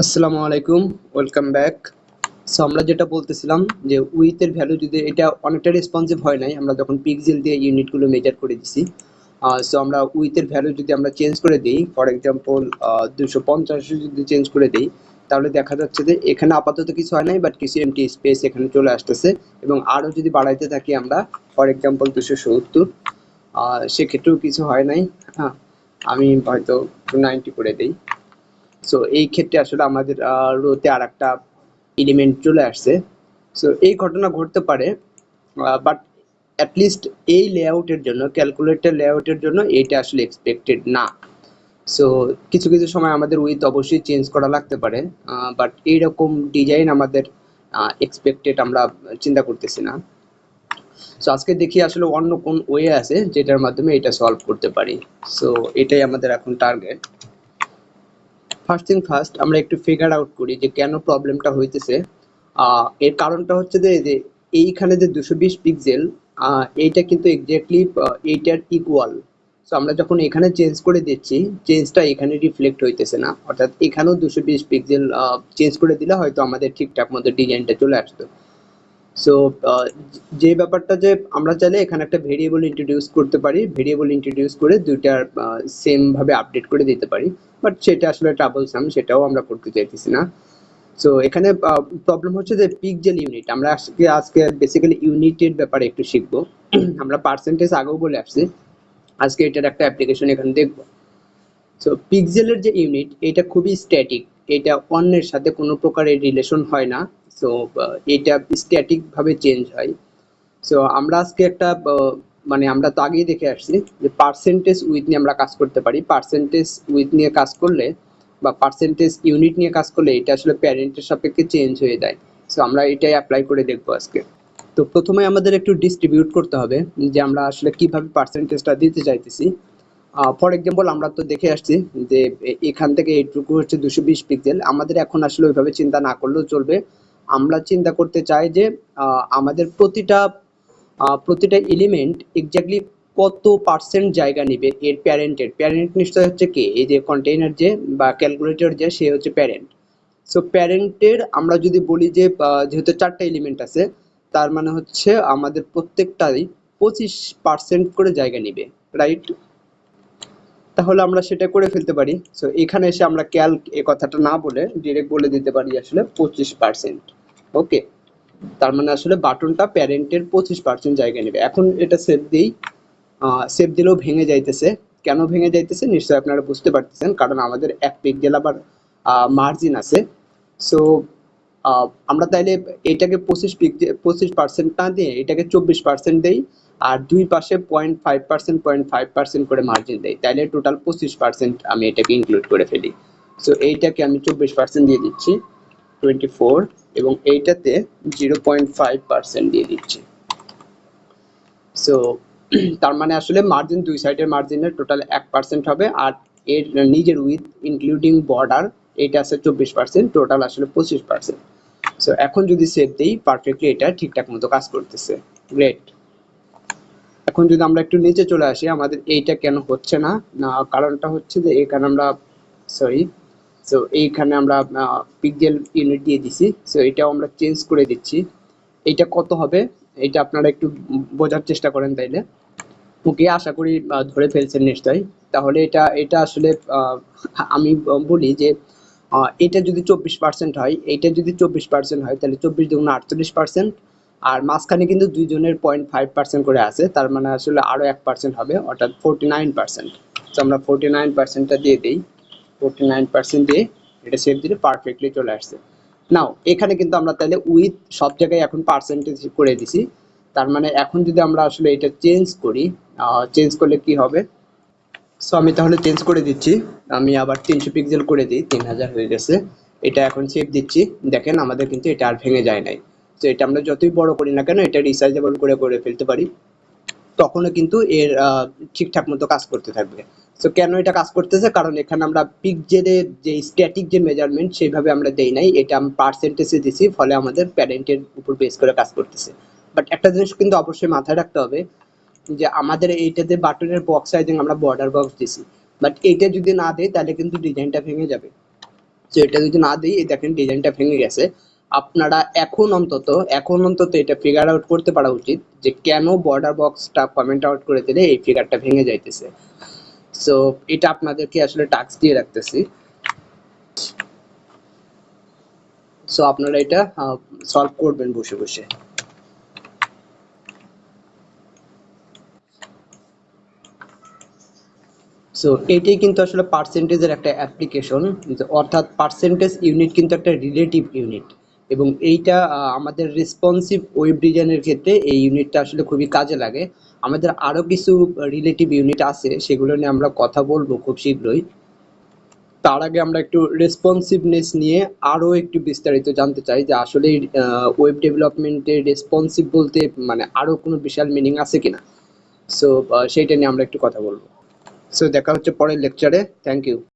আসসালামু আলাইকুম, welcome back. So আমরা যেটা বলতেছিলাম যে উইথের ভ্যালু যদি এটা অনেকটা রেসপন্সিভ হয় নাই, আমরা যখন পিক্সেল দিয়ে ইউনিটগুলো মেজার করে দিছি। সো আমরা উইথের ভ্যালু যদি আমরা চেঞ্জ করে দিই, ফর এক্সাম্পল 250 যদি চেঞ্জ করে দিই, তাহলে দেখা যাচ্ছে যে এখানে আপাতত কিছু হয় নাই, বাট কিছু এমটি স্পেস এখানে চলে আসতেছে। এবং আরও যদি বাড়াইতে থাকি আমরা, ফর এক্সাম্পল 270, সেক্ষেত্রেও কিছু হয় নাই। হ্যাঁ, আমি হয়তো 290 করে দিই। সো এই ক্ষেত্রে আসলে আমাদের রোতে আর একটা এলিমেন্ট চলে আসছে। সো এই ঘটনা ঘটতে পারে, বাট অ্যাটলিস্ট এই লেআউটের জন্য, ক্যালকুলেটর লেআউটের জন্য এইটা আসলে এক্সপেক্টেড না। সো কিছু কিছু সময় আমাদের উইথ অবশ্যই চেঞ্জ করা লাগতে পারে, বাট এইরকম ডিজাইন আমাদের এক্সপেক্টেড আমরা চিন্তা করতেছি না। সো আজকে দেখি আসলে অন্য কোন ওয়ে আছে যেটার মাধ্যমে এটা সলভ করতে পারি। সো এটাই আমাদের এখন টার্গেট। ফার্স্ট থিং ফার্স্ট, আমরা একটু ফিগার আউট করি যে কেন প্রবলেমটা হইতেছে। এর কারণটা হচ্ছে যে এইখানে যে 220 পিক্সেল, এইটা কিন্তু এক্স্যাক্টলি এইটার ইকুয়াল। সো আমরা যখন এখানে চেঞ্জ করে দিচ্ছি, চেঞ্জটা এখানে রিফ্লেক্ট হইতেছে না, অর্থাৎ এখানেও 220 পিক্সেল চেঞ্জ করে দিলে হয়তো আমাদের ঠিকঠাক মতো ডিজাইনটা চলে আসতো। সো যে ব্যাপারটা যে আমরা চাইলে এখানে একটা ভেরিয়েবল ইন্ট্রোডিউস করতে পারি, ভেরিয়েবল ইন্ট্রোডিউস করে দুইটার সেম ভাবে আপডেট করে দিতে পারি, বাট সেটা আসলে ট্রাবলসাম, সেটাও আমরা করতে চাইতেছি না। সো এখানে প্রবলেম হচ্ছে যে পিক্সেল ইউনিট, আমরা আজকে বেসিক্যালি ইউনিটের ব্যাপারে একটু শিখবো। আমরা পার্সেন্টেজ আগেও বলে আসছি, আজকে এটার একটা অ্যাপ্লিকেশন এখানে দেখবো। সো পিক্সেলের যে ইউনিট, এটা খুবই স্ট্যাটিক, এটা অন্যের সাথে কোনো প্রকারের রিলেশন হয় না। সো এটা স্ট্যাটিক ভাবে চেঞ্জ হয়। সো আমরা আজকে একটা মানে আমরা তো আগেই দেখে আসছি যে পার্সেন্টেজ উইথ নিয়ে আমরা কাজ করতে পারি। পার্সেন্টেজ উইথ নিয়ে কাজ করলে বা পার্সেন্টেজ ইউনিট নিয়ে কাজ করলে এটা আসলে প্যারেন্টের সাপেক্ষে চেঞ্জ হয়ে যায়। সো আমরা এটাই অ্যাপ্লাই করে দেখবো আজকে। তো প্রথমে আমাদের একটু ডিস্ট্রিবিউট করতে হবে যে আমরা আসলে কিভাবে পার্সেন্টেজটা দিতে চাইতেছি। ফর এক্সাম্পল আমরা তো দেখে আসছি যে এখান থেকে এইটুকু হচ্ছে 220 পিক্সেল, আমাদের এখন আসলে ওইভাবে চিন্তা না করলেও চলবে। আমরা চিন্তা করতে চাই যে আমাদের প্রতিটা এলিমেন্ট এক্স্যাক্টলি কত পার্সেন্ট জায়গা নিবে এর প্যারেন্টের। প্যারেন্ট নিশ্চয় হচ্ছে কে, এই যে কন্টেইনার যে বা ক্যালকুলেটর যে, সে হচ্ছে প্যারেন্ট। সো প্যারেন্টের আমরা যদি বলি যে যেহেতু 4টা এলিমেন্ট আছে, তার মানে হচ্ছে আমাদের প্রত্যেকটাই 25% করে জায়গা নিবে, রাইট? তাহলে আমরা সেটা করে ফেলতে পারি। সো এখানে এসে আমরা ক্যালক এ কথাটা না বলে ডিরেক্ট বলে দিতে পারি আসলে 25%। ওকে, তার মানে আসলে বাটনটা প্যারেন্টের 25% জায়গা নেবে। এখন এটা সেভ দিই, সেভ দিলেও ভেঙে যাইতেছে। কেন ভেঙে যাইতেছে নিশ্চয়ই আপনারা বুঝতে পারতেছেন, কারণ আমাদের এক পিক্সেল আবার মার্জিন আছে। সো আমরা তাইলে এটাকে 25% না দিয়ে এটাকে 24% দেই, আর দুই পাশে 0.5% করে মার্জিন দেই, তাইলে টোটাল 25% আমি এটাকে ইনক্লুড করে ফেলি। সো এইটাকে আমি 24% দিয়ে দিচ্ছি 24, এবং এইটাতে 0.5% দিয়ে দিচ্ছি। সো তার মানে আসলে মার্জিন, দুই সাইডের মার্জিনের টোটাল 1% হবে, আর এর নিজের উইথ ইনক্লুডিং বর্ডার এটা আছে 24%, টোটাল আসলে 25%। সো এখন যদি সেভ দিই, পারফেক্টলি এটা ঠিকঠাক মতো কাজ করতেছে। গ্রেট। এখন যদি আমরা একটু নিচে চলে আসি, আমাদের এইটা কেন হচ্ছে না, কারণটা হচ্ছে যে এখানে আমরা সরি, সো এইখানে আমরা পিক্সেল ইউনিট দিয়ে দিছি। সো এটাও আমরা চেঞ্জ করে দিচ্ছি। এইটা কত হবে এটা আপনারা একটু বোঝার চেষ্টা করেন তাইলে। ওকে, আশা করি ধরে ফেলছেন নিশ্চয়ই। তাহলে এটা এটা আসলে আমি বলি যে এটা যদি 24% হয়, এইটা যদি 24% হয়, তাহলে 24 × 48%, আর মাঝখানে কিন্তু দুইজনের 0.5% করে আছে, তার মানে আসলে আরো 1% হবে, অর্থাৎ 49%। তো আমরা 49%টা দিয়ে দিই, 49% দিয়ে এটা সেভ দিলে পারফেক্টলি চলে আসছে। নাও এখানে কিন্তু আমরা তাহলে উইথ সব জায়গায় এখন পার্সেন্টেজ করে দিছি। তার মানে এখন যদি আমরা আসলে এটা চেঞ্জ করি, চেঞ্জ করলে কি হবে। সো আমি তাহলে চেঞ্জ করে দিচ্ছি, আমি আবার 300 পিক্সেল করে দিই, 3000 হয়ে গেছে। এটা এখন সেভ দিচ্ছি, দেখেন আমাদের কিন্তু এটা আর ভেঙে যায় নাই। তো এটা আমরা যতই বড় করি না কেন, এটা রিসাইজেবল করে করে ফেলতে পারি, তখনও কিন্তু এর ঠিকঠাক মতো কাজ করতে থাকবে। সো কেন এটা কাজ করতেছে, কারণ এখানে আমরা পিক্সেলের যে স্ট্যাটিক যে মেজারমেন্ট সেইভাবে আমরা দেই নাই, এটা আমরা পার্সেন্টেজে দিছি, ফলে আমাদের প্যারেন্টের উপর বেস করে কাজ করতেছে। বাট একটা জিনিস কিন্তু অবশ্যই মাথায় রাখতে হবে যে আমাদের এইটাতে বাটনের বক্স সাইজিং আমরা বর্ডার বক্স দিছি, বাট এইটা যদি না দেই তাহলে কিন্তু ডিজাইনটা ভেঙে যাবে। তো এটা যদি না দিই, এই দেখেন ডিজাইনটা ভেঙে গেছে। আপনারা এখন অন্তত এটা ফিগার আউট করতে পারা উচিত যে কেন বর্ডার বক্সটা কমেন্ট আউট করে দিলে এই ফিগারটা ভেঙে যাইতেছে। সো এটা আপনাদেরকে আসলে টাস্ক দিয়ে রাখতেছি। সো আপনারা এটা সলভ করবেন বসে বসে। সো এটাই কিন্তু আসলে পার্সেন্টেজের একটা অ্যাপ্লিকেশন, অর্থাৎ পার্সেন্টেজ ইউনিট কিন্তু একটা রিলেটিভ ইউনিট, এবং এইটা আমাদের রেসপন্সিভ ওয়েব ডিজাইনের ক্ষেত্রে এই ইউনিটটা আসলে খুবই কাজে লাগে। আমাদের আরও কিছু রিলেটিভ ইউনিট আছে, সেগুলো নিয়ে আমরা কথা বলবো খুব শীঘ্রই। তার আগে আমরা একটু রেসপন্সিভনেস নিয়ে আরও একটু বিস্তারিত জানতে চাই যে আসলে ওয়েব ডেভেলপমেন্টে রেসপন্সিভ বলতে মানে আরও কোনো বিশাল মিনিং আছে কিনা। সো সেইটা নিয়ে আমরা একটু কথা বলবো। সো দেখা হচ্ছে পরের লেকচারে। Thank you.